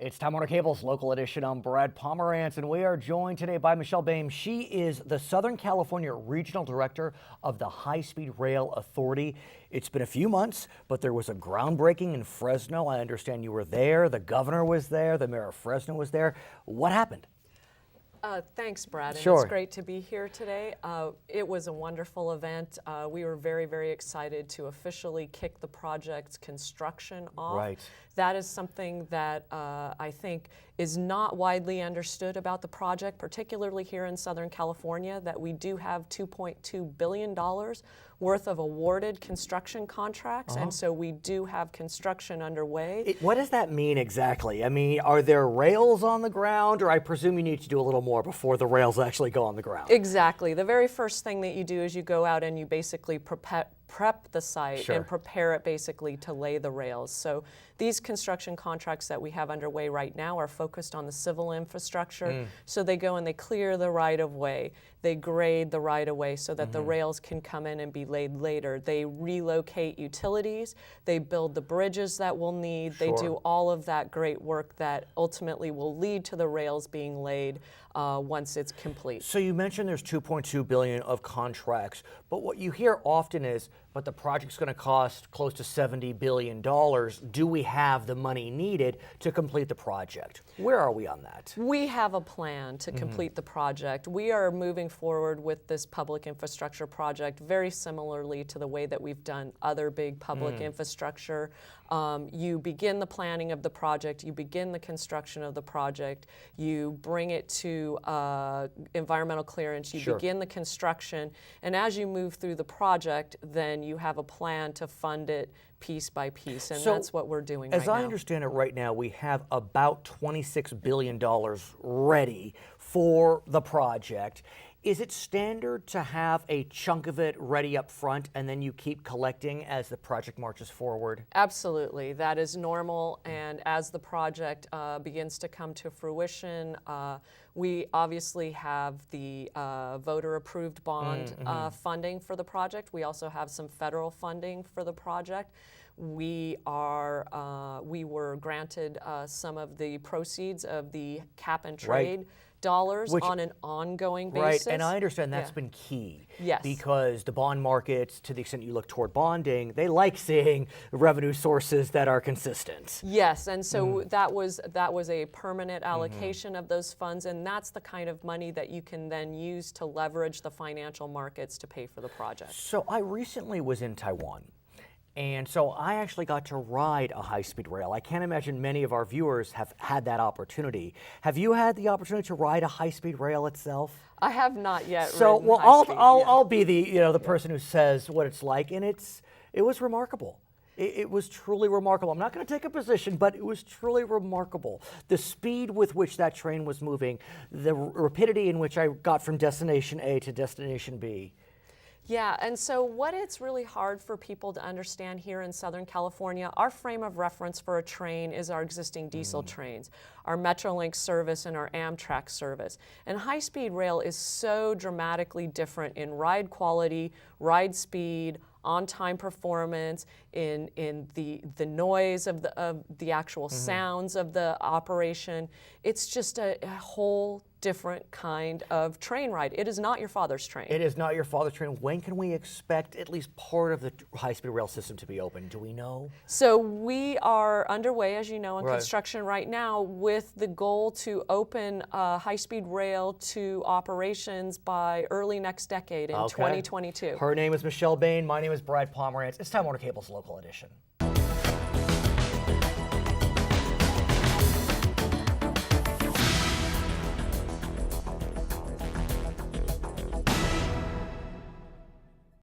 It's Time Warner Cable's local edition. I'm Brad Pomerance, and we are joined today by Michelle Boehm. She is the Southern California Regional Director of the High Speed Rail Authority. It's been a few months, but there was a groundbreaking in Fresno. I understand you were there. The governor was there. The mayor of Fresno was there. What happened? Thanks, Brad. And Sure. It's great to be here today. It was a wonderful event. We were very, very excited to officially kick the project's construction off. Right. That is something that I think is not widely understood about the project, particularly here in Southern California, that we do have $2.2 billion worth of awarded construction contracts, and so we do have construction underway. What does that mean exactly? I mean, are there rails on the ground, or I presume you need to do a little more before the rails actually go on the ground? Exactly. The very first thing that you do is you go out and you basically prep the site and prepare it basically to lay the rails. So these construction contracts that we have underway right now are focused on the civil infrastructure. So they go and they clear the right of way. They grade the right of way so that the rails can come in and be laid later. They relocate utilities. They build the bridges that we'll need. They do all of that great work that ultimately will lead to the rails being laid once it's complete. So you mentioned there's $2.2 billion of contracts, but what you hear often is, but the project's going to cost close to $70 billion. Do we have the money needed to complete the project? Where are we on that? We have a plan to complete the project. We are moving forward with this public infrastructure project very similarly to the way that we've done other big public infrastructure. You begin the planning of the project, you begin the construction of the project, you bring it to environmental clearance, you begin the construction, and as you move through the project, then you have a plan to fund it piece by piece, and that's what we're doing right now. As I understand it right now, we have about $26 billion ready for the project. Is it standard to have a chunk of it ready up front and then you keep collecting as the project marches forward? Absolutely, that is normal, and as the project begins to come to fruition, we obviously have the voter-approved bond funding for the project. We also have some federal funding for the project. We were granted some of the proceeds of the cap and trade dollars on an ongoing basis. Right, and I understand that's been key. Yes. Because the bond markets, to the extent you look toward bonding, they like seeing revenue sources that are consistent. Yes, and so that was a permanent allocation of those funds, and that's the kind of money that you can then use to leverage the financial markets to pay for the project. So I recently was in Taiwan. And so I actually got to ride a high-speed rail. I can't imagine many of our viewers have had that opportunity. Have you had the opportunity to ride a high-speed rail itself? I have not yet. So, ridden well, high-speed, I'll be the person who says what it's like, and it was remarkable. It was truly remarkable. I'm not going to take a position, but it was truly remarkable. The speed with which that train was moving, the rapidity in which I got from destination A to destination B. Yeah, and so what it's really hard for people to understand here in Southern California, our frame of reference for a train is our existing diesel trains, our Metrolink service and our Amtrak service. And high-speed rail is so dramatically different in ride quality, ride speed, on-time performance, in the noise of the actual sounds of the operation. It's just a whole different kind of train ride. It is not your father's train. It is not your father's train. When can we expect at least part of the high-speed rail system to be open? Do we know? So we are underway, as you know, in construction right now with the goal to open high-speed rail to operations by early next decade in 2022. Her name is Michelle Boehm. My name is Brad Pomerance. It's Time Warner Cable's local edition.